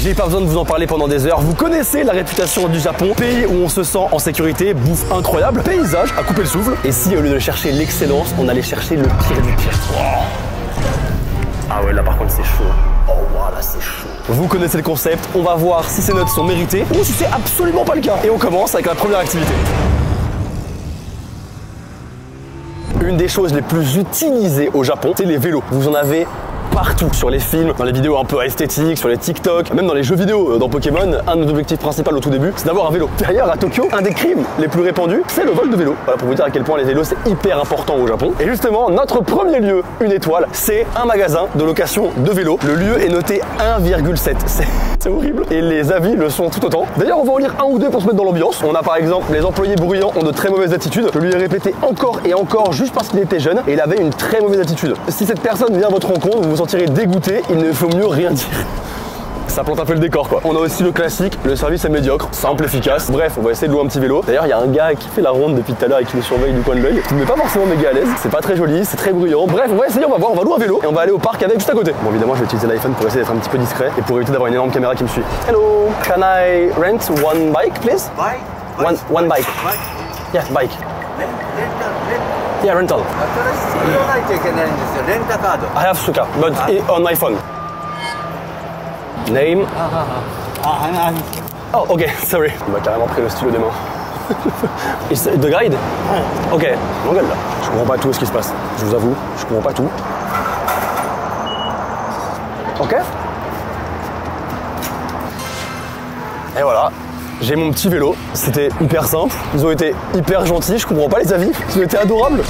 J'ai pas besoin de vous en parler pendant des heures. Vous connaissez la réputation du Japon, pays où on se sent en sécurité, bouffe incroyable, paysage à couper le souffle. Et si au lieu de chercher l'excellence, on allait chercher le pire du pire. Wow. Ah ouais, là par contre c'est chaud. Oh voilà, c'est chaud. Vous connaissez le concept, on va voir si ces notes sont méritées ou si c'est absolument pas le cas. Et on commence avec la première activité. Une des choses les plus utilisées au Japon, c'est les vélos. Vous en avez partout, sur les films, dans les vidéos un peu esthétiques, sur les TikTok, même dans les jeux vidéo, dans Pokémon. Un de nos objectifs principaux au tout début, c'est d'avoir un vélo. D'ailleurs, à Tokyo, un des crimes les plus répandus, c'est le vol de vélo. Voilà, pour vous dire à quel point les vélos, c'est hyper important au Japon. Et justement, notre premier lieu, une étoile, c'est un magasin de location de vélos. Le lieu est noté 1,7. C'est horrible. Et les avis le sont tout autant. D'ailleurs, on va en lire un ou deux pour se mettre dans l'ambiance. On a par exemple, les employés bruyants ont de très mauvaises attitudes. Je lui ai répété encore et encore juste parce qu'il était jeune et il avait une très mauvaise attitude. Si cette personne vient à votre rencontre, vous vous sentirez dégoûté, il ne faut mieux rien dire. Ça plante un peu le décor quoi. On a aussi le classique, le service est médiocre, simple, efficace. Bref, on va essayer de louer un petit vélo. D'ailleurs, il y a un gars qui fait la ronde depuis tout à l'heure et qui me surveille du coin de l'œil. Qui ne met pas forcément méga à l'aise, c'est pas très joli, c'est très bruyant. Bref, on va essayer, on va voir, on va louer un vélo et on va aller au parc avec juste à côté. Bon, évidemment, je vais utiliser l'iPhone pour essayer d'être un petit peu discret et pour éviter d'avoir une énorme caméra qui me suit. Hello, can I rent one bike, please? Bike? One bike. Bike? Yeah, bike. Yeah, rental. I have Suka, but on my phone. Name. Oh, ok, sorry. Il m'a carrément pris le stylo des mains. It's the guide? Ok, l'engueule là. Je comprends pas tout ce qui se passe. Je vous avoue, je comprends pas tout. Ok. Et voilà. J'ai mon petit vélo, c'était hyper simple, ils ont été hyper gentils, je comprends pas les avis, ils ont été adorables.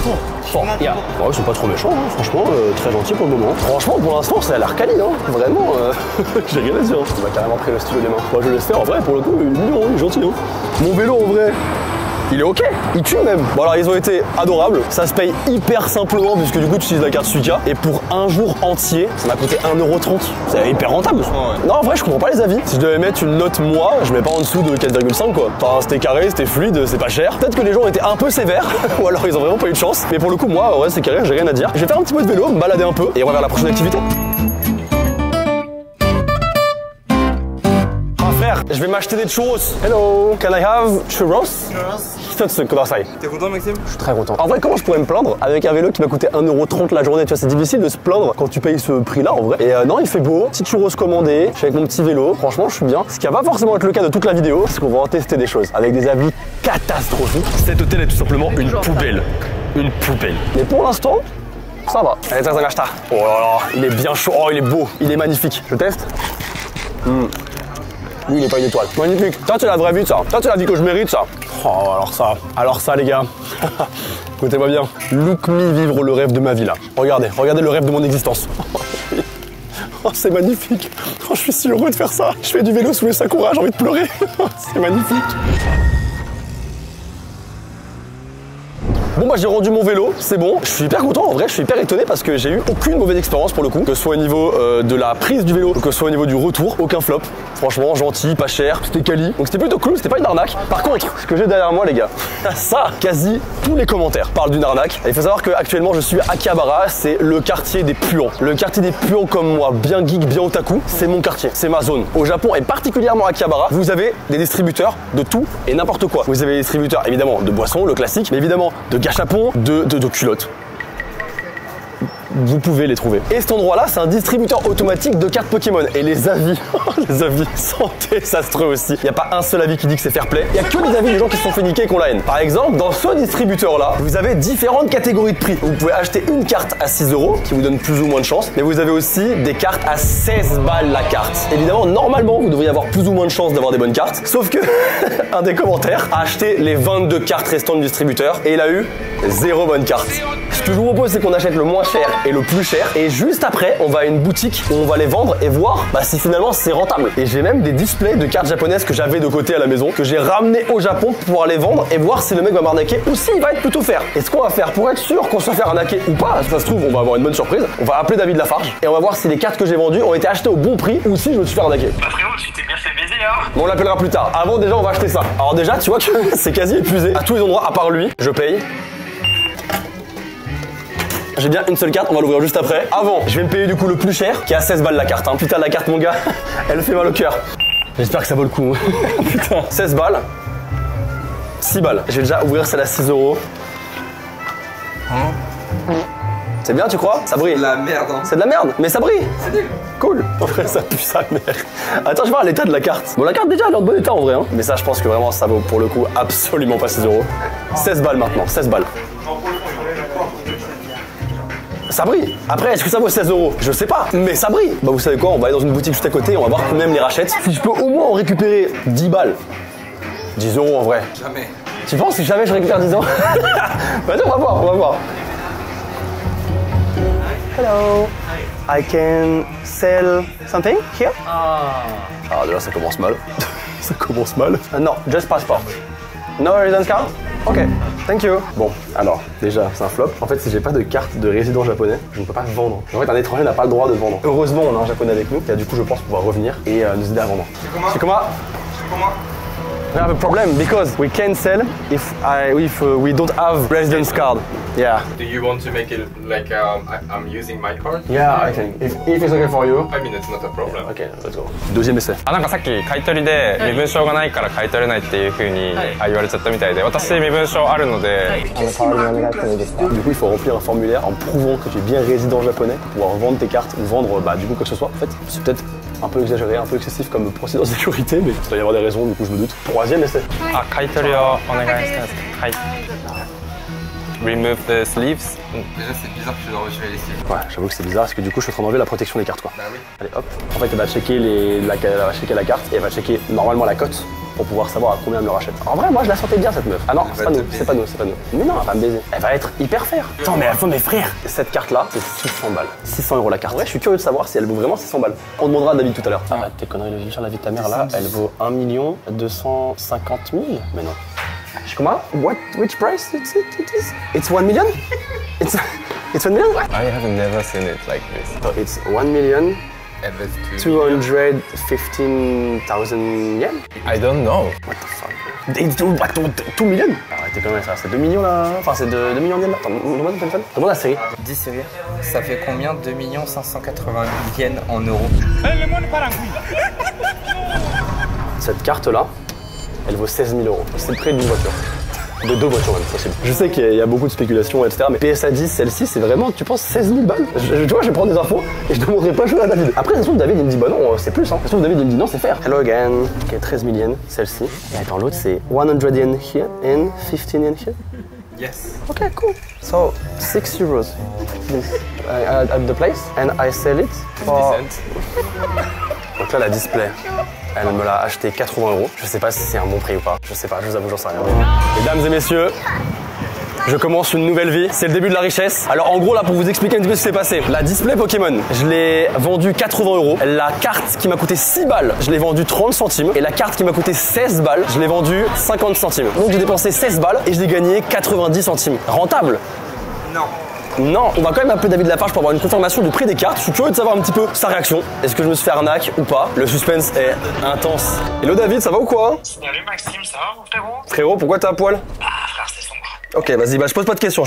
Bon, yeah. Ouais, ils sont pas trop méchants, hein. Franchement, très gentils pour le moment. Franchement, pour l'instant, ça a l'air quali, hein. Vraiment, j'ai rien à dire. Il m'a carrément pris le stylo des mains. Moi, je le laisse faire, en vrai, pour le coup, il est mignon, il est gentil. Hein. Mon vélo, en vrai, il est ok, il tue même. Bon alors ils ont été adorables, ça se paye hyper simplement puisque du coup tu utilises la carte Suica et pour un jour entier, ça m'a coûté 1,30 €. C'est hyper rentable. Ouais. Non en vrai je comprends pas les avis. Si je devais mettre une note moi, je mets pas en dessous de 4,5 quoi. Enfin c'était carré, c'était fluide, c'est pas cher. Peut-être que les gens étaient un peu sévères ou alors ils ont vraiment pas eu de chance. Mais pour le coup moi ouais c'est carré, j'ai rien à dire. Je vais faire un petit peu de vélo, me balader un peu et on va vers la prochaine activité. Je vais m'acheter des churros. Hello, can I have churros? T'es content Maxime? Je suis très content. En vrai, comment je pourrais me plaindre avec un vélo qui m'a coûté 1,30 € la journée? Tu vois, c'est difficile de se plaindre quand tu payes ce prix-là en vrai. Et non, il fait beau, petit churros commandé, je suis avec mon petit vélo. Franchement, je suis bien. Ce qui va pas forcément être le cas de toute la vidéo, parce qu'on va en tester des choses avec des avis catastrophiques. Cet hôtel est tout simplement une poubelle. Une poubelle. Mais pour l'instant, ça va. Allez, ça gâche. Oh là là, il est bien chaud. Oh, il est beau. Il est magnifique. Je teste. Lui, il est pas une étoile. Magnifique. Ça, c'est la vraie vie, ça. Ça, c'est la vie que je mérite, ça. Oh, alors ça, les gars. Écoutez-moi bien. Look me vivre le rêve de ma vie, là. Regardez le rêve de mon existence. Oh, c'est magnifique. Oh, je suis si heureux de faire ça. Je fais du vélo sous les sakura, j'ai envie de pleurer. C'est magnifique. Bon bah j'ai rendu mon vélo, c'est bon. Je suis hyper content en vrai, je suis hyper étonné parce que j'ai eu aucune mauvaise expérience pour le coup. Que ce soit au niveau de la prise du vélo, que ce soit au niveau du retour, aucun flop. Franchement gentil, pas cher, c'était quali. Donc c'était plutôt cool, c'était pas une arnaque. Par contre, ce que j'ai derrière moi les gars, ça, quasi tous les commentaires parlent d'une arnaque. Et il faut savoir qu'actuellement je suis à Akihabara, c'est le quartier des puants. Le quartier des puants comme moi, bien geek, bien otaku, c'est mon quartier, c'est ma zone. Au Japon et particulièrement à Akihabara, vous avez des distributeurs de tout et n'importe quoi. Vous avez des distributeurs évidemment de boissons, le classique, mais évidemment de gâchapons, de culottes. Vous pouvez les trouver. Et cet endroit-là, c'est un distributeur automatique de cartes Pokémon. Et les avis, les avis sont désastreux aussi. Il n'y a pas un seul avis qui dit que c'est fair play. Il n'y a que des avis des gens qui se sont fait niquer et qui ont la haine. Par exemple, dans ce distributeur-là, vous avez différentes catégories de prix. Vous pouvez acheter une carte à 6 € qui vous donne plus ou moins de chance. Mais vous avez aussi des cartes à 16 balles la carte. Évidemment, normalement, vous devriez avoir plus ou moins de chance d'avoir des bonnes cartes. Sauf que un des commentaires a acheté les 22 cartes restantes du distributeur et il a eu 0 bonne carte. Ce que je vous propose, c'est qu'on achète le moins cher et le plus cher. Et juste après, on va à une boutique où on va les vendre et voir si finalement c'est rentable. Et j'ai même des displays de cartes japonaises que j'avais de côté à la maison, que j'ai ramené au Japon pour pouvoir les vendre et voir si le mec va m'arnaquer ou s'il va être plutôt fair. Et ce qu'on va faire pour être sûr qu'on se fait arnaquer ou pas, ça se trouve, on va avoir une bonne surprise. On va appeler David Lafarge et on va voir si les cartes que j'ai vendues ont été achetées au bon prix ou si je me suis fait arnaquer. Bah frérot, tu t'es bien fait baiser hein. Bon, on l'appellera plus tard. Avant, déjà, on va acheter ça. Alors déjà, tu vois que c'est quasi épuisé. À tous les endroits, à part lui, je paye. J'ai bien une seule carte, on va l'ouvrir juste après. Avant, je vais me payer du coup le plus cher, qui est à 16 balles la carte. Hein. Putain, la carte, mon gars, elle fait mal au cœur. J'espère que ça vaut le coup. Putain, 16 balles. 6 balles. Je vais déjà ouvrir celle à 6 euros. C'est bien, tu crois? Ça brille. C'est de la merde. Hein. C'est de la merde, mais ça brille. C'est nul. Cool. En vrai, ça pue sa mère. Attends, je vais voir l'état de la carte. Bon, la carte déjà, elle est en bon état en vrai. Hein. Mais ça, je pense que vraiment, ça vaut pour le coup absolument pas 6 euros. 16 balles maintenant, 16 balles. Ça brille. Après, est-ce que ça vaut 16 euros? Je sais pas, mais ça brille. Bah, vous savez quoi? On va aller dans une boutique juste à côté, on va voir combien les rachète. Si je peux au moins en récupérer 10 balles. 10 euros en vrai. Jamais. Tu penses que jamais je récupère 10 euros? Vas-y, on va voir, on va voir. Hello. I can sell something here? Ah, déjà ça commence mal. Ça commence mal. Non, just passport. No residence card? Ok, thank you. Bon, alors, déjà, c'est un flop. En fait, si j'ai pas de carte de résident japonais, je ne peux pas vendre. En fait, un étranger n'a pas le droit de vendre. Heureusement, on a un japonais avec nous, qui a du coup, je pense, pouvoir revenir et nous aider à vendre. C'est comment? We have a problem because we can sell if we don't have residence card. Yeah. Do you want to make it like I'm using my card? Yeah, I think. If it's okay for you. I mean, it's not a problem. Okay, let's go. Deuxième essai. なんかさっき買い取りで身分証がないから買い取れないっていう風に言われちゃったみたいで、私身分証あるので。Du coup, il faut remplir un formulaire en prouvant que tu es bien résident japonais pour pouvoir vendre tes cartes ou vendre du coup quoi que ce soit. En fait, c'est peut-être un peu exagéré, un peu excessif comme procédure de sécurité, mais il doit y avoir des raisons, du coup je me doute. Troisième essai. あ、買い取りをお願いしたいです。はい。Remove the sleeves. Déjà, c'est bizarre que tu dois retirer les cils. Ouais, j'avoue que c'est bizarre parce que du coup je suis en train d'enlever la protection des cartes quoi. Bah oui. Allez hop. En fait, elle va checker la carte et elle va checker normalement la cote pour pouvoir savoir à combien elle me le rachète. En vrai, moi je la sentais bien cette meuf. Ah non, c'est pas nous, c'est pas nous, c'est pas nous. Mais non, elle va me baiser. Elle va être hyper fair. Attends, mais mes frères. Cette carte là, c'est 600 balles. 600 euros la carte. En vrai, je suis curieux de savoir si elle vaut vraiment 600 balles. On demandera à David tout à l'heure. Ah, tes conneries sur la vie de ta mère là, elle vaut 1 250 000. Mais non. Comment? Which price it is? It's 1 million? It's 1 million? I have never seen it like this. So it's 1 million Elle va être 215,000 yen? I don't know. What the fuck? 2 millions? Arrêtez quand même ça, c'est 2 millions là. Enfin, c'est 2 millions de yens là. Attends, demande ton téléphone. Demande la série. 10 séries. Ça fait combien? 2 580 000 yens en euros. Cette carte là, elle vaut 16 000 euros. C'est le prix d'une voiture. De 2 voitures même, possible. Je sais qu'il y a beaucoup de spéculations, etc. Mais PSA 10, celle-ci, c'est vraiment, tu penses, 16 000 balles? Tu vois, je vais prendre des infos et je ne demanderai pas le choix à David. Après, ça se trouve, David, il me dit, bah non, c'est plus. Hein. Ça se trouve, David, il me dit, non, c'est fair. Hello again. Ok, 13 000 yens, celle-ci. Et attends, l'autre, c'est 100 yen here and 15 yen here. Yes. Ok, cool. So, 6 euros. At the place, and I sell it for... Donc là, la display, elle me l'a acheté 80 euros. Je sais pas si c'est un bon prix ou pas. Je sais pas, je vous avoue, j'en sais rien. Mesdames et messieurs, je commence une nouvelle vie. C'est le début de la richesse. Alors en gros, là, pour vous expliquer un petit peu ce qui s'est passé. La display Pokémon, je l'ai vendue 80 euros. La carte qui m'a coûté 6 balles, je l'ai vendue 30 centimes. Et la carte qui m'a coûté 16 balles, je l'ai vendue 50 centimes. Donc j'ai dépensé 16 balles et je l'ai gagné 90 centimes. Rentable? Non. Non, on va quand même appeler David Lafarge pour avoir une confirmation du prix des cartes. Je suis curieux de savoir un petit peu sa réaction. Est-ce que je me suis fait arnaque ou pas? Le suspense est intense. Hello David, ça va ou quoi? Salut Maxime, ça va mon frérot? Frérot, pourquoi t'es à poil? Ah frère, c'est sombre. Ok, vas-y, je pose pas de questions,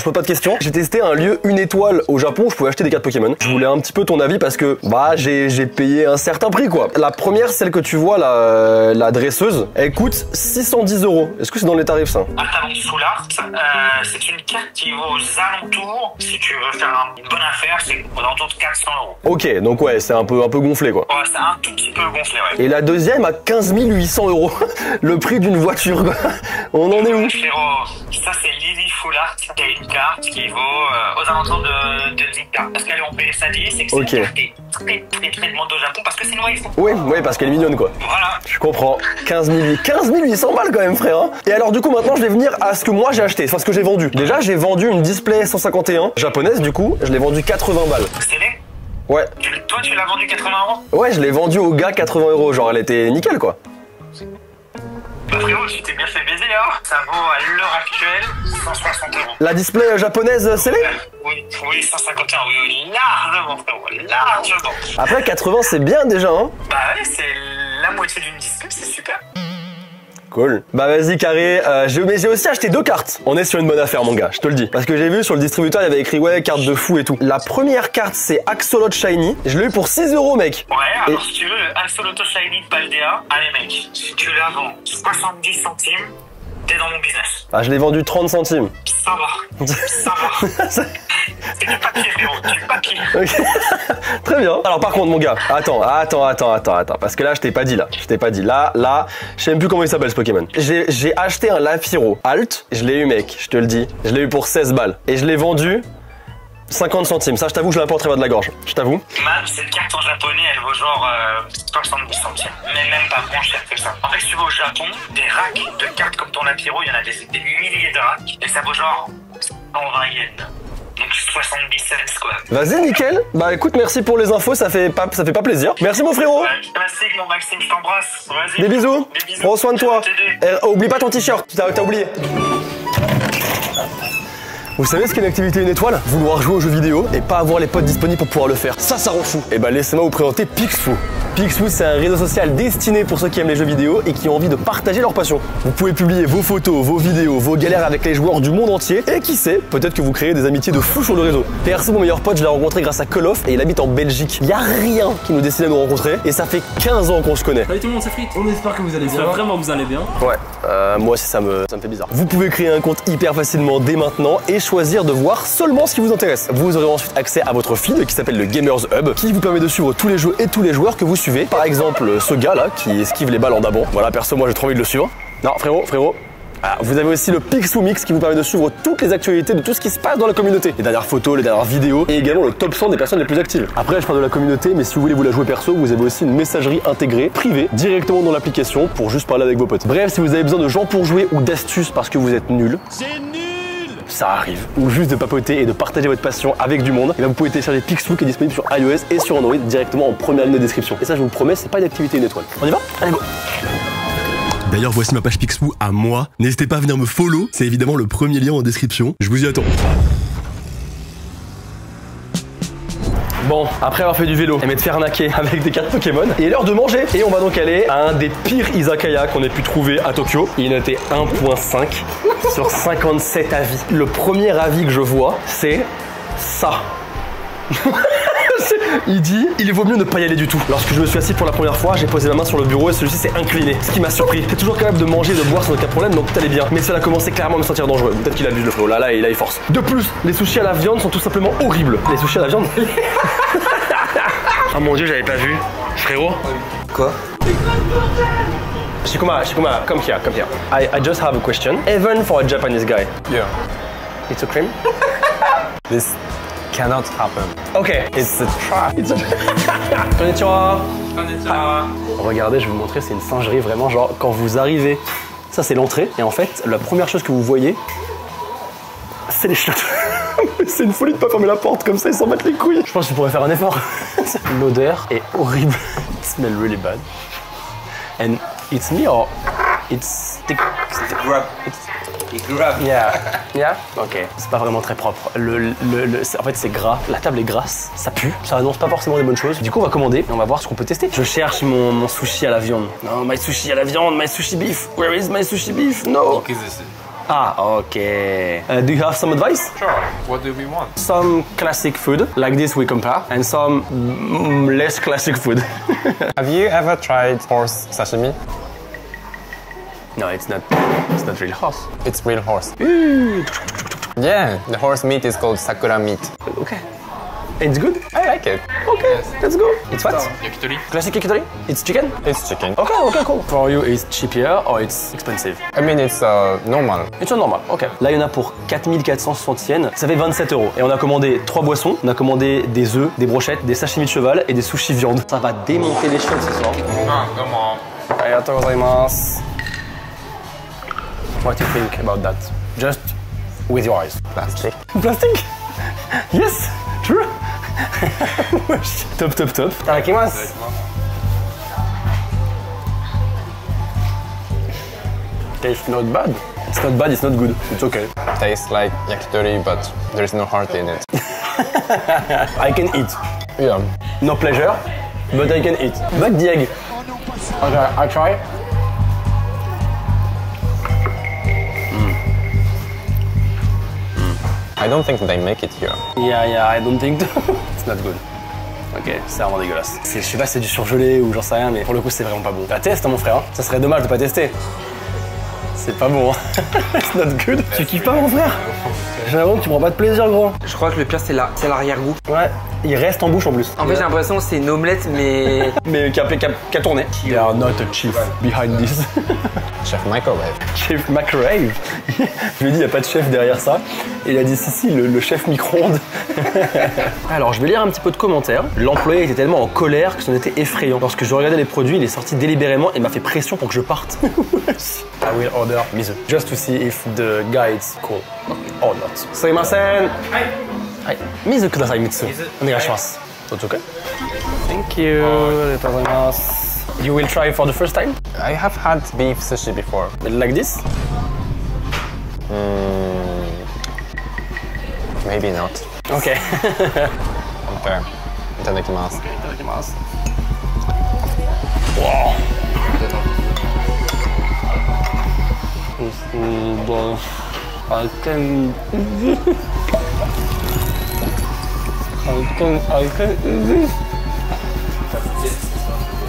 J'ai testé un lieu 1 étoile au Japon où je pouvais acheter des cartes Pokémon. Je voulais un petit peu ton avis parce que, j'ai payé un certain prix quoi. La première, celle que tu vois, la dresseuse, elle coûte 610 euros. Est-ce que c'est dans les tarifs ça? Un talon sous l'art, c'est une carte qui vaut aux alentours, si tu veux faire une bonne affaire, c'est aux alentours de 400 euros. Ok, donc ouais, c'est un peu gonflé quoi. Ouais, c'est un tout petit peu gonflé, ouais. Et la deuxième à 15 800 euros. Le prix d'une voiture quoi. On en est où? Frérot, ça c'est Lily Full Art, qui a une carte qui vaut aux alentours de 10 cartes. Parce qu'elle est en PSA 10 et que c'est une carte qui est très demandée au Japon parce que c'est une waifu. Oui, parce qu'elle est mignonne quoi. Voilà. Je comprends. 15 800 balles quand même frère. Hein. Et alors du coup maintenant je vais venir à ce que moi j'ai acheté, enfin ce que j'ai vendu. Déjà j'ai vendu une display 151 japonaise du coup, je l'ai vendu 80 balles. C'est vrai? Ouais. Toi tu l'as vendu 80 euros? Ouais, je l'ai vendu au gars 80 euros, genre elle était nickel quoi. Bah frérot, tu t'es bien fait baiser hein. Ça vaut à l'heure actuelle 160 euros. La display japonaise scellée? Oui, 151, oui, largement frérot, largement. Après 80 c'est bien déjà hein. Bah ouais, c'est la moitié d'une display, c'est super. Cool. Bah vas-y carré, mais j'ai aussi acheté 2 cartes. On est sur une bonne affaire mon gars, je te le dis. Parce que j'ai vu sur le distributeur il y avait écrit ouais carte de fou et tout. La première carte c'est Axolotl Shiny. Je l'ai eu pour 6 € mec. Ouais, alors si tu veux, Axolotl Shiny de Paldea, allez mec, si tu la vends 70 centimes, t'es dans mon business. Ah je l'ai vendu 30 centimes. Ça va, ça va. C'est du papier frérot, du papier. Ok. Très bien. Alors par contre mon gars, attends. Parce que là je t'ai pas dit là. Là, je sais même plus comment il s'appelle ce Pokémon. J'ai acheté un Lafiro Alt, je l'ai eu mec, je te le dis. Je l'ai eu pour 16 balles. Et je l'ai vendu 50 centimes. Ça je t'avoue que je l'ai un peu en travers de la gorge. Je t'avoue. Même cette carte en japonais elle vaut genre 70 centimes. Mais même pas moins cher que ça. En fait si tu vas au Japon, des racks de cartes comme ton Lafiro, il y en a des milliers de racks. Et ça vaut genre 120 yens. Donc 70 cents quoi. Vas-y nickel. Bah écoute merci pour les infos, ça fait pas plaisir. Merci mon frérot. Classique mon Maxime, je t'embrasse. Vas-y. Des bisous. Prends soin de toi. Oublie pas ton t-shirt, t'as oublié. Vous savez ce qu'est une activité une étoile? Vouloir jouer aux jeux vidéo et pas avoir les potes disponibles pour pouvoir le faire. Ça rend fou. Et bah laissez-moi vous présenter Pixfoo. Pixfoo c'est un réseau social destiné pour ceux qui aiment les jeux vidéo et qui ont envie de partager leur passion. Vous pouvez publier vos photos, vos vidéos, vos galères avec les joueurs du monde entier et qui sait, peut-être que vous créez des amitiés de fou sur le réseau. Perso mon meilleur pote, je l'ai rencontré grâce à Call of et il habite en Belgique. Y a rien qui nous décide à nous rencontrer et ça fait 15 ans qu'on se connaît. Salut tout le monde, c'est Frit. On espère que vous allez bien. J'espère vraiment que vous allez bien. Ouais, moi aussi ça me fait bizarre. Vous pouvez créer un compte hyper facilement dès maintenant et choisir de voir seulement ce qui vous intéresse. Vous aurez ensuite accès à votre feed qui s'appelle le Gamers Hub qui vous permet de suivre tous les jeux et tous les joueurs que vous suivez. Par exemple ce gars là qui esquive les balles en dabon. Voilà perso moi j'ai trop envie de le suivre. Non frérot. Ah, vous avez aussi le Pixfoo Mix qui vous permet de suivre toutes les actualités de tout ce qui se passe dans la communauté. Les dernières photos, les dernières vidéos et également le top 100 des personnes les plus actives. Après je parle de la communauté mais si vous voulez vous la jouer perso, vous avez aussi une messagerie intégrée, privée, directement dans l'application pour juste parler avec vos potes. Bref, si vous avez besoin de gens pour jouer ou d'astuces parce que vous êtes nul. C'est nul. Ça arrive. Ou juste de papoter et de partager votre passion avec du monde. Et bien vous pouvez télécharger Pixfoo qui est disponible sur iOS et sur Android directement en première ligne de description. Et ça je vous promets, c'est pas une activité une étoile. On y va? Allez go. D'ailleurs, voici ma page Pixfoo à moi. N'hésitez pas à venir me follow, c'est évidemment le premier lien en description. Je vous y attends. Bon, après avoir fait du vélo et m'être fait arnaquer avec des cartes Pokémon, il est l'heure de manger. Et on va donc aller à un des pires izakaya qu'on ait pu trouver à Tokyo. Il est noté 1.5 sur 57 avis. Le premier avis que je vois, c'est ça. Il dit, il vaut mieux ne pas y aller du tout. Lorsque je me suis assis pour la première fois, j'ai posé ma main sur le bureau et celui-ci s'est incliné. Ce qui m'a surpris. T'es toujours capable de manger et de boire sans aucun problème, donc tout allait bien. Mais cela commençait clairement à me sentir dangereux. Peut-être qu'il abuse le flow. Là, il force. De plus, les sushis à la viande sont tout simplement horribles. Les sushis à la viande. Ah mon dieu, j'avais pas vu. Frérot. Quoi? Shikuma, come here. I just have a question. Even for a Japanese guy. Yeah. It's a cream? This cannot happen. Okay. It's a trap. Konnichiwa. Regardez, je vais vous montrer, c'est une singerie vraiment genre quand vous arrivez. Ça c'est l'entrée et en fait la première chose que vous voyez c'est les chiottes. C'est une folie de pas fermer la porte comme ça, ils s'en battent les couilles. Je pense que je pourrais faire un effort. L'odeur est horrible. It smells really bad. And it's me or it's Grab. Il grab. Yeah. Ok. C'est pas vraiment très propre. En fait c'est gras. La table est grasse. Ça pue. Ça annonce pas forcément des bonnes choses. Du coup on va commander et on va voir ce qu'on peut tester. Je cherche mon sushi à la viande. Non, my sushi à la viande, my sushi beef. Where is my sushi beef? No. Ah, ok. Do you have some advice? Sure. What do we want? Some classic food, like this we compare, and some less classic food. Have you ever tried horse sashimi? No, it's not real horse. It's real horse. Yeah, the horse meat is called sakura meat. Okay. It's good? I like it. Okay, let's go. It's what? Yakitori. Classic yakitori? It's chicken? It's chicken. Okay, cool. For you, it's cheaper or it's expensive? I mean, it's normal. It's normal, ok. Là, il y en a pour 4460 yens. Ça fait 27 €. Et on a commandé 3 boissons. On a commandé des œufs, des brochettes, des sashimi de cheval et des sushis viande. Ça va démonter les chiottes ce soir. Ah, come on. Arigatou gozaimasu. What do you think about that? Just with your eyes. Plastic. Plastic? Yes, true. Top. Itadakimasu. Tastes not bad. It's not bad, it's not good. It's okay. Tastes like yakitori, but there's no heart in it. I can eat. Yeah. No pleasure, but I can eat. Back the egg. Okay, I try. I don't think they make it here. Yeah, I don't think it's not good. Ok, c'est vraiment dégueulasse. Je sais pas si c'est du surgelé ou j'en sais rien, mais pour le coup c'est vraiment pas bon. Bah teste hein, mon frère, ça serait dommage de pas tester. C'est pas bon, hein. It's not good. Tu kiffes pas mon frère? J'ai l'impression que tu prends pas de plaisir gros. Je crois que le pire c'est l'arrière-goût. Ouais, il reste en bouche en plus. En fait j'ai l'impression que c'est une omelette mais... Mais qui a tourné. They are not a chief behind this. Chef microwave. Chef microwave. Je lui ai dit, il n'y a pas de chef derrière ça. Et il a dit, si, le chef micro-ondes. Alors, je vais lire un petit peu de commentaires. L'employé était tellement en colère que c'en était effrayant. Lorsque je regardais les produits, il est sorti délibérément et m'a fait pression pour que je parte. I will order miso. Just to see if the guy is cool or not. Sumimasen. Hi. Miso kudasai, Mitsu. Onegaishimasu. That's okay. Thank you. You will try for the first time? I have had beef sushi before. Like this? Maybe not. Okay. Okay. Itadakimasu. Wow.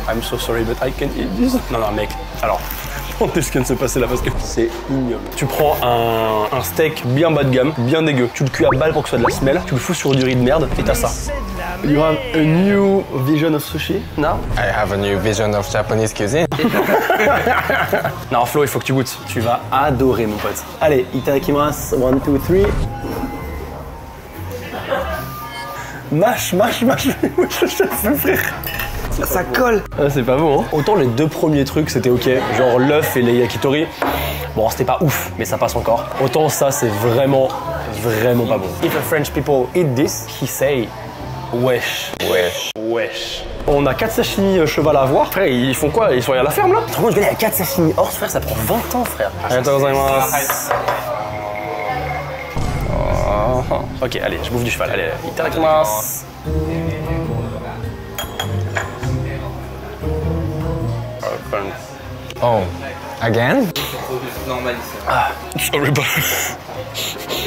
I'm so sorry, but I can eat this. Non, mec. Alors, qu'est-ce qui vient de se passer là parce que c'est ignoble. Tu prends un steak bien bas de gamme, bien dégueu. Tu le cuis à balle pour que ce soit de la semelle. Tu le fous sur du riz de merde et t'as ça. You have a new vision of sushi now? I have a new vision of Japanese cuisine. Non, Flo, il faut que tu goûtes. Tu vas adorer, mon pote. Allez, itadakimasu. 1, 2, 3. Mâche. Frère. Ça colle. Ah, c'est pas bon, hein. Autant les deux premiers trucs, c'était ok. Genre l'œuf et les yakitori. Bon, c'était pas ouf, mais ça passe encore. Autant ça, c'est vraiment pas bon. If the French people eat this, he say wesh. On a 4 sashimi cheval à voir. Frère, ils font quoi? Ils sont à la ferme là? Je connais 4 sashimi hors, frère, ça prend 20 ans, frère. Ok, allez, je bouffe du cheval. Allez, itadakimasu. Oh, again? Sorry, but...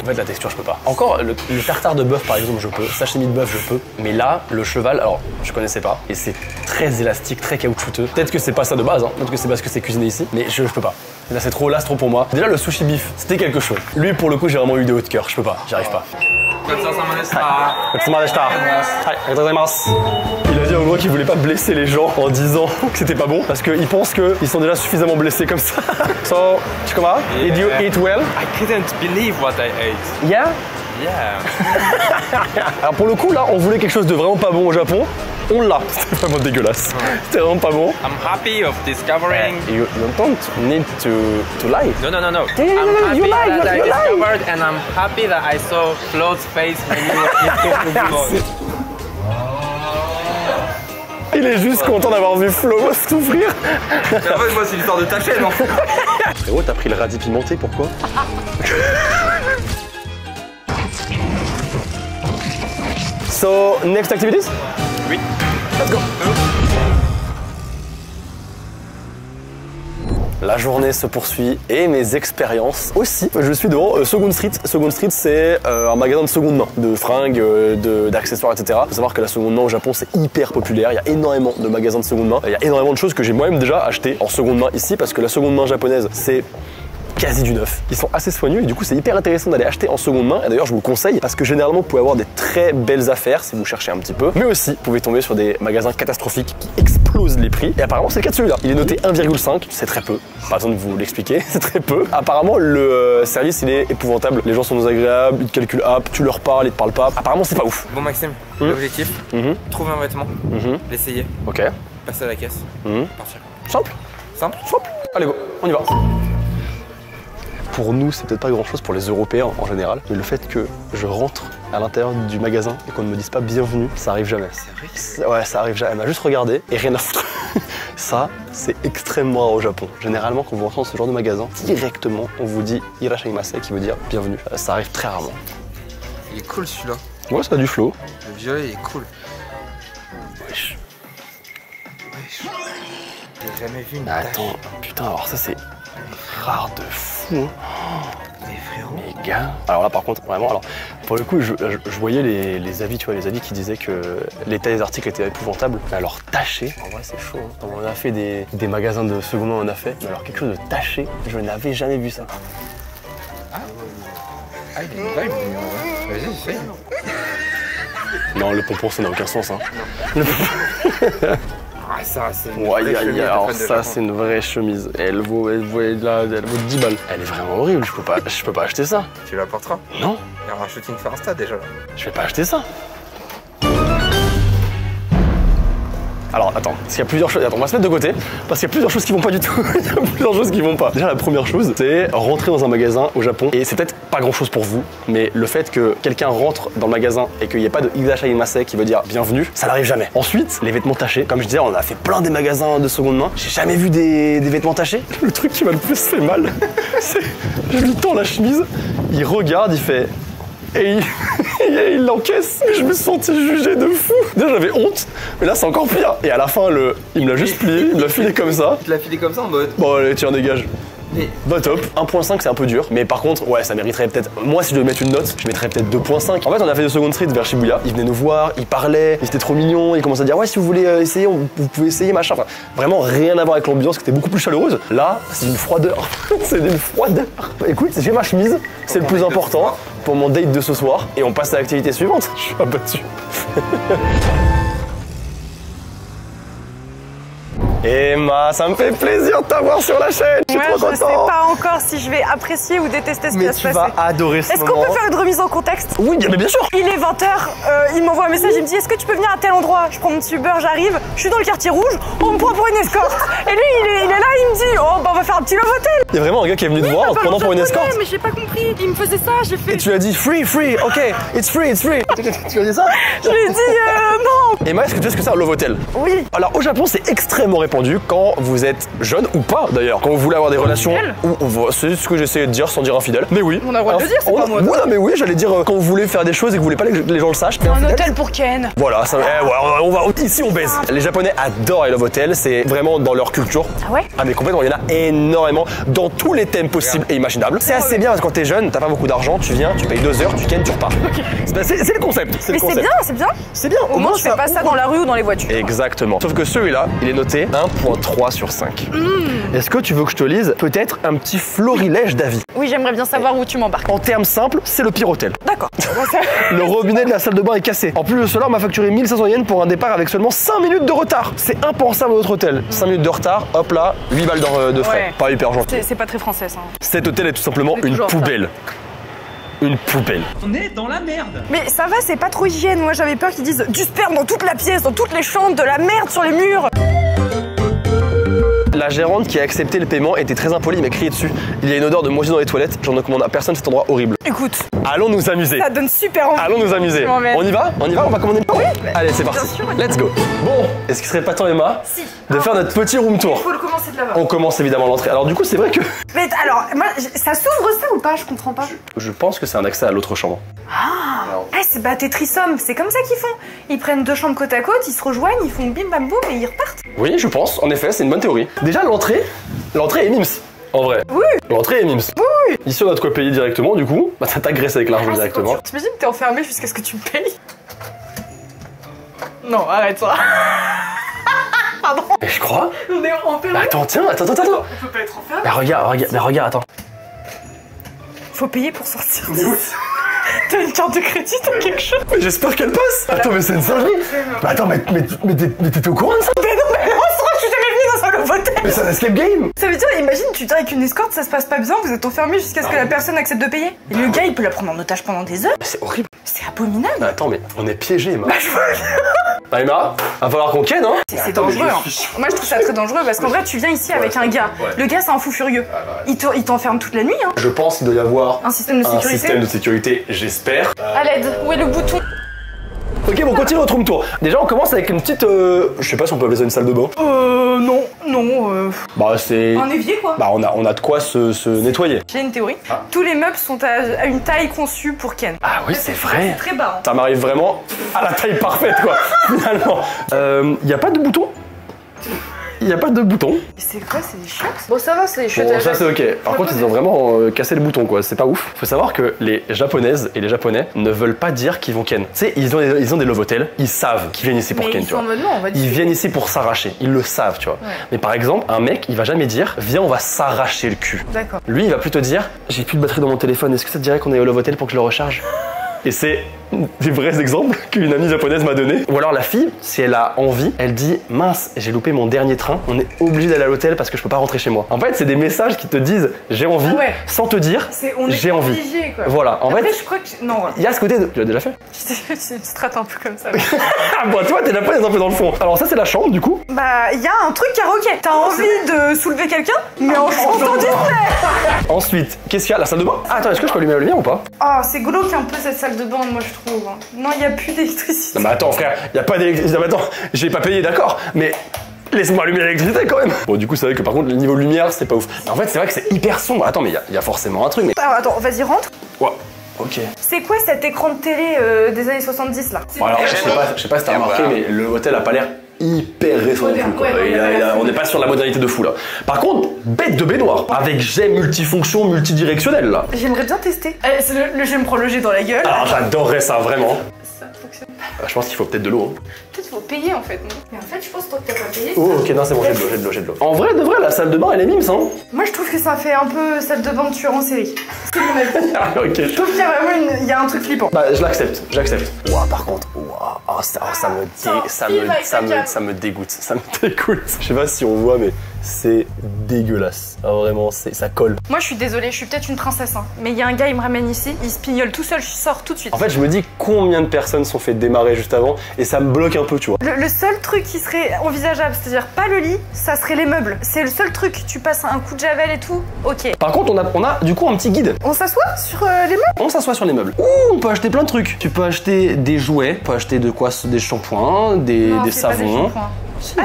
En fait, la texture, je peux pas. Encore, le tartare de bœuf, par exemple, je peux. Sashimi de bœuf, je peux. Mais là, le cheval, alors, je connaissais pas. Et c'est très élastique, très caoutchouteux. Peut-être que c'est pas ça de base, hein. Peut-être que c'est parce que c'est cuisiné ici. Mais je peux pas. Là, c'est trop pour moi. Déjà, le sushi beef, c'était quelque chose. Lui, pour le coup, j'ai vraiment eu des hauts de cœur. Je peux pas, j'y arrive pas. Il a dit en gros qu'il voulait pas blesser les gens en disant que c'était pas bon parce qu'ils pensent qu'ils sont déjà suffisamment blessés comme ça. So, Chikoma, did you eat well? I couldn't believe what I ate. Yeah? Yeah. Alors pour le coup là, on voulait quelque chose de vraiment pas bon au Japon. On l'a. C'était vraiment dégueulasse. C'était vraiment pas bon. I'm happy of discovering. You don't need to lie. No. Yeah, I'm happy you lie, that I you lie. discovered, and I'm happy that I saw Flo's face when you were eating the Il est juste content d'avoir vu Flo souffrir. En fait, moi, c'est l'histoire de ta chaîne, en fait. Frérot, t'as pris le radis pimenté, pourquoi? So, next activities? Oui. Let's go. La journée se poursuit et mes expériences aussi. Je suis devant Second Street. Second Street, c'est un magasin de seconde main, de fringues, d'accessoires, etc. Il faut savoir que la seconde main au Japon, c'est hyper populaire. Il y a énormément de magasins de seconde main. Il y a énormément de choses que j'ai moi-même déjà achetées en seconde main ici parce que la seconde main japonaise, c'est quasi du neuf. Ils sont assez soigneux et du coup c'est hyper intéressant d'aller acheter en seconde main et d'ailleurs je vous le conseille parce que généralement vous pouvez avoir des très belles affaires si vous cherchez un petit peu, mais aussi vous pouvez tomber sur des magasins catastrophiques qui explosent les prix et apparemment c'est le cas de celui-là. Il est noté 1,5, c'est très peu, pas besoin de vous l'expliquer, c'est très peu. Apparemment le service il est épouvantable, les gens sont désagréables, ils te calculent tu leur parles, ils te parlent pas, apparemment c'est pas ouf. Bon, Maxime, l'objectif, trouver un vêtement, l'essayer, Ok. passer à la caisse, partir. Simple. Allez go, on y va. Pour nous, c'est peut-être pas grand-chose pour les Européens en général, mais le fait que je rentre à l'intérieur du magasin et qu'on ne me dise pas bienvenue, ça arrive jamais. C'est vrai? Ouais, ça arrive jamais. Elle m'a juste regardé et rien à foutre. Ça, c'est extrêmement rare au Japon. Généralement, quand vous rentrez dans ce genre de magasin, directement, on vous dit Irashaimase qui veut dire bienvenue. Ça arrive très rarement. Il est cool celui-là. Ouais, ça a du flow. Le violet, il est cool. Wesh. J'ai jamais vu une Mais attends, putain, alors ça c'est rare de fou. Mais frérot. Les gars. Alors là par contre, vraiment, alors pour le coup, je voyais les avis, tu vois, les avis qui disaient que l'état des articles était épouvantable. Mais alors taché, en vrai c'est chaud. Hein. On a fait des magasins de seconde main, on en a fait. Mais alors quelque chose de taché, je n'avais jamais vu ça. Ah, il y a une vibe, mais vas-y, essaye. Non, le pompon ça n'a aucun sens. Hein. Ah, ça, c'est une Ouais, vraie chemise de alors fan de ça Japon. c'est une vraie chemise. Elle vaut 10 balles. Elle est vraiment horrible, je peux pas acheter ça. Tu la porteras. Non, Il y aura un shooting sur Insta déjà. je vais pas acheter ça. Alors attends, parce qu'il y a plusieurs choses. Attends, on va se mettre de côté, parce qu'il y a plusieurs choses qui vont pas du tout. Il y a plusieurs choses qui vont pas. Déjà la première chose, c'est rentrer dans un magasin au Japon. Et c'est peut-être pas grand chose pour vous, mais le fait que quelqu'un rentre dans le magasin et qu'il n'y ait pas de Irashaimase qui veut dire bienvenue, ça n'arrive jamais. Ensuite, les vêtements tachés. Comme je disais, on a fait plein des magasins de seconde main. J'ai jamais vu des vêtements tachés. Le truc qui m'a le plus fait mal, c'est je lui tends la chemise, il regarde, il fait. Et il l'encaisse. Je me suis senti jugé de fou. Déjà j'avais honte, mais là c'est encore pire. Et à la fin, il me l'a juste plié, il me l'a filé comme ça. Tu l'as filé comme ça en mode. Bon allez, tiens, dégage. Mais Bah top. 1.5 c'est un peu dur, mais par contre, ouais, ça mériterait peut-être. Moi, si je devais mettre une note, je mettrais peut-être 2.5. En fait, on a fait de Second Street vers Shibuya. Ils venaient nous voir, ils parlaient, ils étaient trop mignons. Ils commençaient à dire ouais, si vous voulez essayer, vous pouvez essayer, machin. Enfin, vraiment rien à voir avec l'ambiance qui était beaucoup plus chaleureuse. Là, c'est une froideur. C'est d'une froideur. Écoute, j'ai ma chemise, c'est le plus important pour mon date de ce soir. Et on passe à l'activité suivante. Je suis abattu. Emma, ça me fait plaisir de t'avoir sur la chaîne. Je suis Ouais, trop je sais content. pas encore si je vais apprécier ou détester ce qui Mais va se tu passer. vas adorer ce Est-ce moment. qu'on peut faire une remise en contexte? Oui, mais bien sûr. Il est 20h, il m'envoie un message, il me dit est-ce que tu peux venir à tel endroit? Je prends mon petit Uber, j'arrive, je suis dans le quartier rouge, on me prend pour une escorte. Et lui, il est là, il me dit oh bah on va faire un petit love hotel. Il y a vraiment un gars qui est venu te voir en te prenant pour une escorte. Mais j'ai pas compris, il me faisait ça, j'ai fait. Et tu lui as dit free, ok, it's free. Tu lui as dit ça? Je lui ai dit non. Emma, est-ce que tu sais ce que c'est un love hotel? Oui. Alors au Japon, c'est extrêmement répandu quand vous êtes jeune ou pas d'ailleurs, quand vous voulez avoir des relations. C'est ce que j'essayais de dire sans dire infidèle. Mais oui. On a le droit de le dire, c'est pas moi. Oui, non, mais oui, j'allais dire quand vous voulez faire des choses et que vous voulez pas que les gens le sachent. Un hôtel pour Ken. Voilà, ça, on va ici on baise. Les Japonais adorent les love hotels, c'est vraiment dans leur culture. Ah ouais? Ah mais complètement, il y en a énormément dans tous les thèmes possibles et imaginables. C'est assez bien parce que quand t'es jeune, t'as pas beaucoup d'argent, tu viens, tu payes 2 heures, tu kennes, tu repars. C'est le concept. Mais c'est bien, c'est bien. C'est bien. Au moins, je fais pas ça dans la rue ou dans les voitures. Exactement. Sauf que celui-là, il est noté 1.3 sur 5. Est-ce que tu veux que je te lise peut-être un petit florilège d'avis? Oui, j'aimerais bien savoir où tu m'embarques. En termes simples, c'est le pire hôtel. D'accord. Le robinet de la salle de bain est cassé. En plus de cela, on m'a facturé 1500 yens pour un départ avec seulement 5 minutes de retard. C'est impensable à notre hôtel. 5 minutes de retard, hop là, 8 balles de frais. Ouais. Pas hyper gentil. C'est pas très français ça. Cet hôtel est tout simplement C'est une toujours ça. poubelle. Une poubelle. On est dans la merde. Mais ça va, c'est pas trop hygiène. Moi j'avais peur qu'ils disent du sperme dans toute la pièce, dans toutes les chambres, de la merde sur les murs. La gérante qui a accepté le paiement était très impolie, il m'a crié dessus. Il y a une odeur de moisissure dans les toilettes, j'en recommande à personne cet endroit horrible. Écoute, Allons nous amuser. ça donne super envie. Allons nous amuser. Je m'emmène. On y va? On va commander une Oui. Allez, c'est parti. sûr. Let's go. Bon, est-ce qu'il serait pas temps, Emma, Si. de faire notre petit room tour? Faut le commencer de là-bas. On commence évidemment l'entrée. Alors du coup, c'est vrai que Mais alors, moi, ça s'ouvre ça ou pas? Je comprends pas. je pense que c'est un accès à l'autre chambre. Ah, c'est bah Tetrisome, c'est comme ça qu'ils font. Ils prennent 2 chambres côte à côte, ils se rejoignent, ils font bim bam boum et ils repartent. Oui, je pense. En effet, c'est une bonne théorie. Déjà, l'entrée est mims. En vrai. Oui. L'entrée est mims. Oui. Ici, on a de quoi payer directement, du coup. Bah, ça t'agresse avec l'argent directement. T'imagines que t'es enfermé jusqu'à ce que tu me payes? Non, arrête-toi. Pardon, Et je crois. on est enfermé. Bah, attends, tiens, attends. On peut pas être enfermé. Bah, regarde, attends. Faut payer pour sortir d'ici. T'as une carte de crédit, t'as quelque chose? Mais j'espère qu'elle passe. Attends, mais c'est une singerie. Bah, attends, mais t'étais au courant de ça? Mais non, mais moi, je suis jamais venue dans un love hotel. Mais c'est un escape game. Ça veut dire, imagine, tu viens avec une escorte, ça se passe pas bien, vous êtes enfermé jusqu'à ce que la personne accepte de payer. Et le gars, il peut la prendre en otage pendant des heures. Mais c'est horrible. C'est abominable. Bah, attends, mais on est piégés, Emma. Bah, je vois. Bah, Emma, va falloir qu'on ken, hein. C'est dangereux. Hein. Moi, je trouve ça très dangereux parce qu'en vrai, tu viens ici avec un gars. Le gars, c'est un fou furieux. Il t'enferme toute la nuit. Hein. Je pense qu'il doit y avoir Un système de sécurité. un système de sécurité, j'espère. À l'aide. Où est le bouton? Ok, bon, on continue notre room tour. Déjà, on commence avec une petite. Je sais pas si on peut appeler ça une salle de bain. Non. Bah, c'est. Un évier, quoi. Bah, on a de quoi se nettoyer. J'ai une théorie. Tous les meubles sont à une taille conçue pour Ken. Ah oui, c'est vrai. Très bas. Hein. Ça m'arrive vraiment à la taille parfaite, quoi, finalement. Y a pas de bouton? il n'y a pas de bouton. C'est quoi, c'est des chiottes? Bon, ça va, c'est des chiottes. Bon, ça c'est ok. Par contre, ils ont vraiment cassé le bouton, quoi. C'est pas ouf. Faut savoir que les japonaises et les japonais ne veulent pas dire qu'ils vont ken. Tu sais, ils ont des love hotels, ils savent qu'ils viennent ici pour ken, tu vois. Ils viennent ici pour s'arracher, ils le savent, tu vois. Ouais. Mais par exemple, un mec, il va jamais dire viens, on va s'arracher le cul. D'accord. Lui, il va plutôt dire j'ai plus de batterie dans mon téléphone, est-ce que ça te dirait qu'on est au love hotel pour que je le recharge? Et c'est des vrais exemples qu'une amie japonaise m'a donné. Ou alors la fille, si elle a envie, elle dit mince, j'ai loupé mon dernier train, on est obligé d'aller à l'hôtel parce que je peux pas rentrer chez moi. En fait, c'est des messages qui te disent j'ai envie, sans te dire j'ai envie. Quoi. Voilà. En fait, je crois que non. Il y a ce côté de... Tu l'as déjà fait? C'est une strate un peu comme ça. Bon, tu vois, t'es japonaise un peu dans le fond. Alors ça, c'est la chambre du coup. Bah, il y a un truc karaoké. T'as envie de soulever quelqu'un, mais en chantant Disney. Ensuite, qu'est-ce qu'il y a? La salle de bain? Ah, attends, est-ce que je peux allumer la lumière ou pas? Ah, c'est glauque un peu cette salle de bain, moi je trouve. Non, il n'y a plus d'électricité. Non mais attends frère, il n'y a pas d'électricité. Non mais attends, j'ai pas payé, d'accord, mais laisse-moi allumer l'électricité quand même. Bon du coup c'est vrai que par contre le niveau de lumière c'est pas ouf. En fait c'est vrai que c'est hyper sombre. Attends mais il y a forcément un truc mais... Alors attends, vas-y rentre. Ouais, ok. C'est quoi cet écran de télé des années 70 là? Bon, alors je sais pas si t'as remarqué mais le hôtel a pas l'air hyper récent non plus quoi. On n'est pas sur la modernité de fou là. Par contre, bête de baignoire avec jet multifonction multidirectionnel là. J'aimerais bien tester. C'est le jet me prend le jet dans la gueule. Alors j'adorerais ça vraiment. Ça fonctionne. Je pense qu'il faut peut-être de l'eau. Hein. Peut-être qu'il faut payer en fait. Non mais en fait je pense que toi que t'as pas payé. Oh ok non c'est bon, j'ai de l'eau. En vrai de vrai la salle de bain elle est mimes hein. Moi je trouve que ça fait un peu salle de bain de tueur en série. C'est mon avis. Ok. Je trouve qu'il y a vraiment il y a un truc flippant. Bah je l'accepte. Ouah par contre, ça me dégoûte. Ça me dégoûte. Je sais pas si on voit mais c'est dégueulasse. Ah, vraiment, ça colle. Moi je suis désolée, je suis peut-être une princesse hein. Mais il y a un gars, il me ramène ici, il se pignole tout seul, je sors tout de suite. En fait je me dis combien de personnes sont fait démarrer juste avant et ça me bloque un peu tu vois. Le seul truc qui serait envisageable, c'est-à-dire pas le lit, ça serait les meubles. C'est le seul truc, tu passes un coup de javel et tout, ok. Par contre on a du coup un petit guide. On s'assoit sur les meubles? On s'assoit sur les meubles. Ouh, on peut acheter plein de trucs. Tu peux acheter des jouets, tu peux acheter de quoi? Des shampoings, des savons.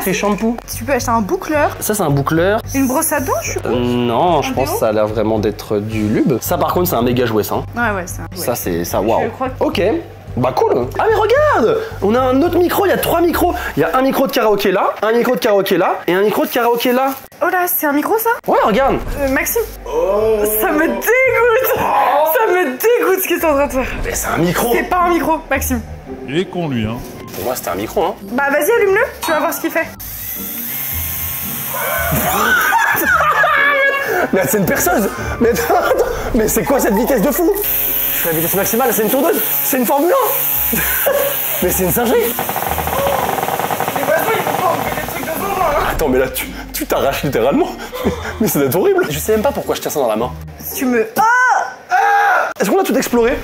Des shampoings. Tu peux acheter un boucleur. Ça c'est un boucleur. Une brosse à dents je suppose. Non, je pense que ça a l'air vraiment d'être du lube. Ça par contre c'est un méga jouet ça. Ouais c'est un jouet. Ça c'est ça, waouh. Ok. Bah cool. Ah mais regarde, on a un autre micro, il y a 3 micros. Il y a un micro de karaoké là, un micro de karaoké là et un micro de karaoké là. Oh là, c'est un micro ça? Ouais, regarde. Maxime. Ça me dégoûte. Ça me dégoûte ce que t'es en train de faire. Mais c'est un micro. C'est pas un micro, Maxime. Il est con lui hein. Pour moi c'était un micro hein. Bah vas-y allume-le, tu vas voir ce qu'il fait. Mais c'est une perceuse. Mais attends, mais c'est quoi cette vitesse de fou? Je suis à la vitesse maximale, c'est une tondeuse. C'est une Formule 1. Mais c'est une singerie. Les oiseaux ils vont pas enlever des trucs de bon hein. Attends mais là tu t'arraches littéralement. Mais ça doit être horrible. Je sais même pas pourquoi je tiens ça dans la main. Tu me... Est-ce qu'on a tout exploré?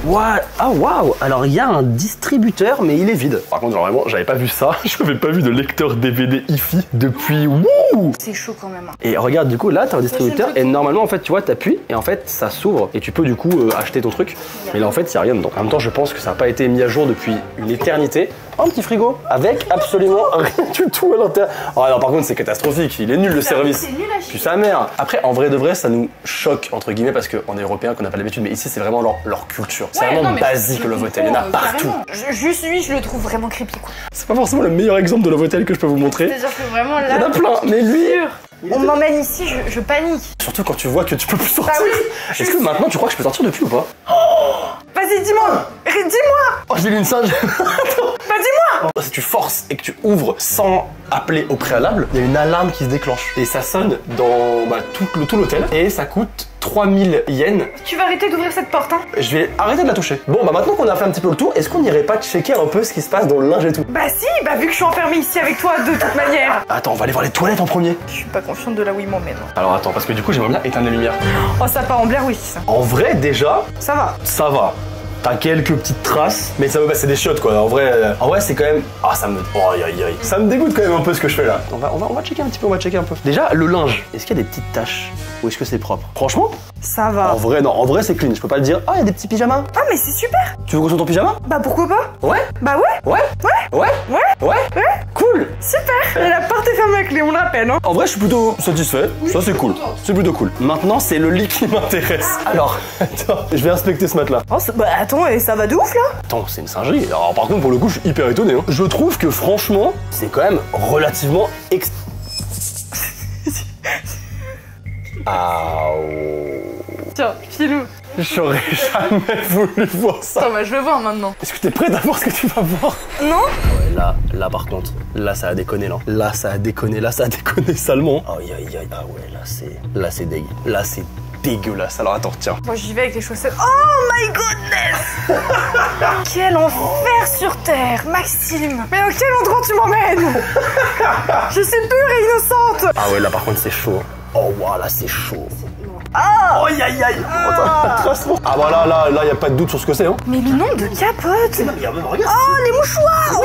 Ah waouh. Alors il y a un distributeur mais il est vide. Par contre vraiment j'avais pas vu ça. J'avais pas vu de lecteur DVD hi-fi depuis wouh. C'est chaud quand même. Et regarde du coup là t'as un distributeur et normalement en fait tu vois t'appuies et en fait ça s'ouvre et tu peux du coup acheter ton truc. Mais là en fait il y a rien dedans. En même temps je pense que ça n'a pas été mis à jour depuis une éternité. Un petit frigo avec absolument rien du tout à l'intérieur. Oh non par contre c'est catastrophique, il est nul le service. C'est nul à chier. Puis sa mère. Après en vrai de vrai ça nous choque entre guillemets parce qu'on est européens qu'on n'a pas l'habitude mais ici c'est vraiment leur culture. C'est vraiment basique le Love Hotel, il y en a partout. Juste lui je le trouve vraiment creepy quoi. C'est pas forcément le meilleur exemple de Love Hotel que je peux vous montrer. C'est-à-dire que vraiment là... Il y en a plein, mais lui... On m'emmène ici, je panique. Surtout quand tu vois que tu peux plus sortir. Bah oui. Est-ce que maintenant tu crois que je peux sortir depuis ou pas? Vas-y dis-moi. Dis-moi. Oh j'ai lu une singe. Bah dis-moi. Si tu forces et que tu ouvres sans appeler au préalable, il y a une alarme qui se déclenche. Et ça sonne dans tout l'hôtel. Et ça coûte 3000 yens. Tu vas arrêter d'ouvrir cette porte hein? Je vais arrêter de la toucher. Bon bah maintenant qu'on a fait un petit peu le tour, est-ce qu'on n'irait pas checker un peu ce qui se passe dans le linge et tout? Bah si, bah vu que je suis enfermée ici avec toi de toute manière. Attends, on va aller voir les toilettes en premier. Je suis pas confiante de là où il m'emmène. Alors attends, parce que du coup j'aimerais bien éteindre les lumières. Oh ça part en Blair Witch ça. En vrai déjà, ça va. Ça va. T'as quelques petites traces, mais ça c'est des chiottes quoi. En vrai c'est quand même. Ah ça me. Oh, ça me dégoûte quand même un peu ce que je fais là. On va checker un petit peu, Déjà, le linge, est-ce qu'il y a des petites taches? Ou est-ce que c'est propre? Franchement? Ça va. En vrai, non, en vrai c'est clean, je peux pas le dire. Ah, il y a des petits pyjamas. Ah mais c'est super. Tu veux qu'on soit ton pyjama? Bah pourquoi pas? Ouais. Bah ouais. Ouais. Cool. Super. Et la porte est fermée à clé, on le rappelle hein. En vrai je suis plutôt satisfait, ça c'est cool. C'est plutôt cool. Maintenant c'est le lit qui m'intéresse. Alors, attends, je vais inspecter ce matelas. Oh, bah attends, et ça va de ouf là? Attends, c'est une singerie. Alors par contre pour le coup je suis hyper étonné hein. Je trouve que franchement c'est quand même relativement Ah. Tiens, filou. J'aurais jamais voulu voir ça. Attends, bah je vais voir maintenant. Est-ce que t'es prête à voir ce que tu vas voir? Non? Ouais, là par contre, là ça a déconné là. Là ça a déconné salement. Aïe aïe aïe, ah ouais, là c'est dégueu. Là c'est dégueulasse. Alors attends, tiens. Moi j'y vais avec les chaussettes. Oh my goodness. Quel enfer sur terre, Maxime. Mais à quel endroit tu m'emmènes? Je suis pure et innocente. Ah ouais, là par contre c'est chaud. Oh waouh, là c'est chaud. Ah. Aïe aïe aïe. Ah bah là y a pas de doute sur ce que c'est hein. Mais le nombre de capotes. Regarde. Oh les mouchoirs.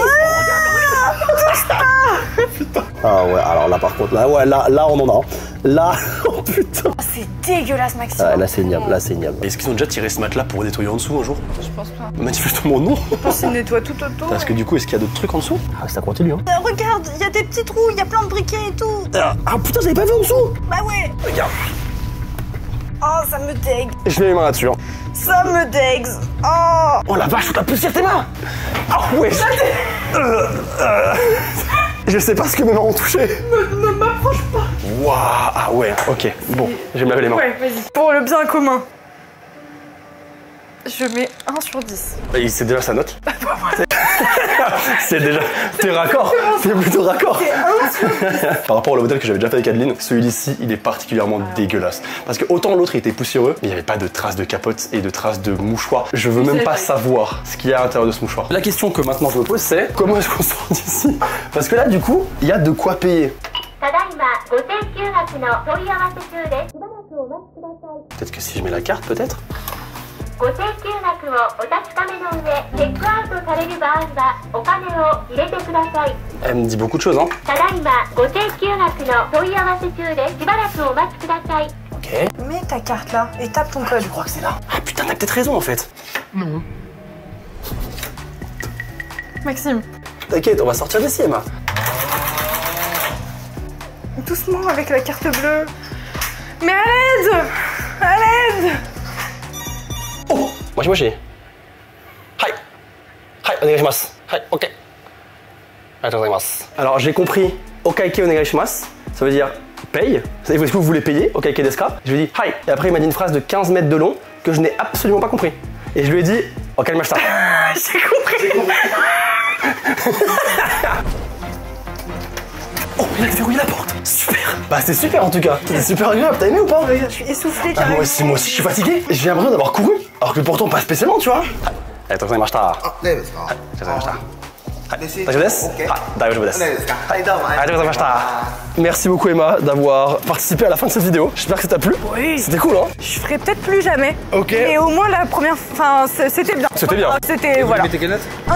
Putain. Ah ouais, alors là par contre, là on en a. Là, oh putain. C'est dégueulasse, Maxime. Ah, là c'est ignoble, Est-ce qu'ils ont déjà tiré ce matelas pour nettoyer en dessous un jour? Je pense pas. Manifestement non. Je pense qu'ils nettoient tout autour. Parce que du coup, est-ce qu'il y a d'autres trucs en dessous? Ah, ça continue hein. Regarde, il y a des petits trous, il y a plein de briquets et tout. Ah putain, j'avais pas vu en dessous. Bah ouais. Regarde. Oh, ça me dégue. Je mets mes mains là-dessus. Ça me dégue. Oh. Oh la vache, t'as poussière tes mains. Ah ouais. Je sais pas ce que mes mains ont touché. Ne m'approche pas. Waouh. Ah ouais, ok. Bon, je vais me laver les mains. Ouais, vas-y. Pour le bien commun. Je mets 1 sur 10. Et c'est déjà sa note. C'est déjà... T'es raccord. T'es plutôt raccord. Par rapport au modèle que j'avais déjà fait avec Adeline, celui-ci, il est particulièrement dégueulasse. Parce que autant l'autre, il était poussiéreux, mais il n'y avait pas de traces de capote et de traces de mouchoir. Je veux même pas savoir ce qu'il y a à l'intérieur de ce mouchoir. La question que maintenant je me pose, c'est comment est-ce qu'on sort d'ici? Parce que là, du coup, il y a de quoi payer. Peut-être que si je mets la carte, peut-être. Elle me dit beaucoup de choses, hein. Ok. Mets ta carte là et tape ton code. Je crois que c'est là. Ah putain, t'as peut-être raison en fait. Non. Maxime. T'inquiète, on va sortir d'ici, Emma. Doucement avec la carte bleue. Mais à l'aide! À l'aide! Oh! Moshi. Hi! Hi, onegaishimasu. Hi, ok. Alors j'ai compris, okaike onegaishimasu, ça veut dire paye. Est-ce que vous voulez payer? Okaike desu ka? Je lui ai dit hi. Et après il m'a dit une phrase de 15 mètres de long que je n'ai absolument pas compris. Et je lui ai dit okarimashita. J'ai compris! Oh, il a verrouillé la porte. Super. Bah c'est super en tout cas. C'est super agréable. T'as aimé ou pas? Je suis essoufflée Ah, moi aussi je suis fatigué. J'ai l'impression d'avoir couru. Alors que pourtant pas spécialement, tu vois. Merci beaucoup Emma d'avoir participé à la fin de cette vidéo. J'espère que ça t'a plu. Oui. C'était cool hein. Je ferai peut-être plus jamais. Ok. Et au moins la première... Enfin, c'était bien. C'était bien. C'était... Voilà. Mettez quelle note? 1.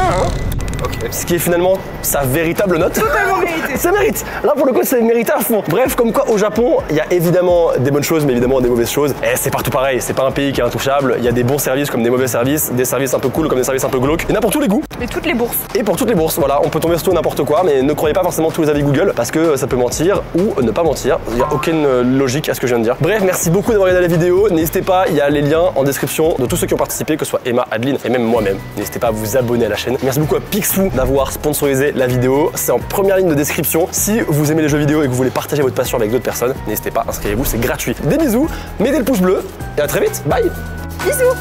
Ce qui est finalement sa véritable note. Totalement mérité. Ça mérite. Là pour le coup c'est mérité à fond. Bref, comme quoi au Japon, il y a évidemment des bonnes choses mais évidemment des mauvaises choses. Et c'est partout pareil, c'est pas un pays qui est intouchable. Il y a des bons services comme des mauvais services, des services un peu cool comme des services un peu glauques. Il y en a pour tous les goûts. Et toutes les bourses. Et pour toutes les bourses, voilà, on peut tomber sur tout n'importe quoi, mais ne croyez pas forcément tous les avis Google parce que ça peut mentir ou ne pas mentir. Il n'y a aucune logique à ce que je viens de dire. Bref, merci beaucoup d'avoir regardé la vidéo. N'hésitez pas, il y a les liens en description de tous ceux qui ont participé, que ce soit Emma, Adeline et même moi-même. N'hésitez pas à vous abonner à la chaîne. Merci beaucoup à Picsou d'avoir sponsorisé la vidéo. C'est en première ligne de description. Si vous aimez les jeux vidéo et que vous voulez partager votre passion avec d'autres personnes, n'hésitez pas, inscrivez-vous, c'est gratuit. Des bisous, mettez le pouce bleu et à très vite. Bye. Bisous.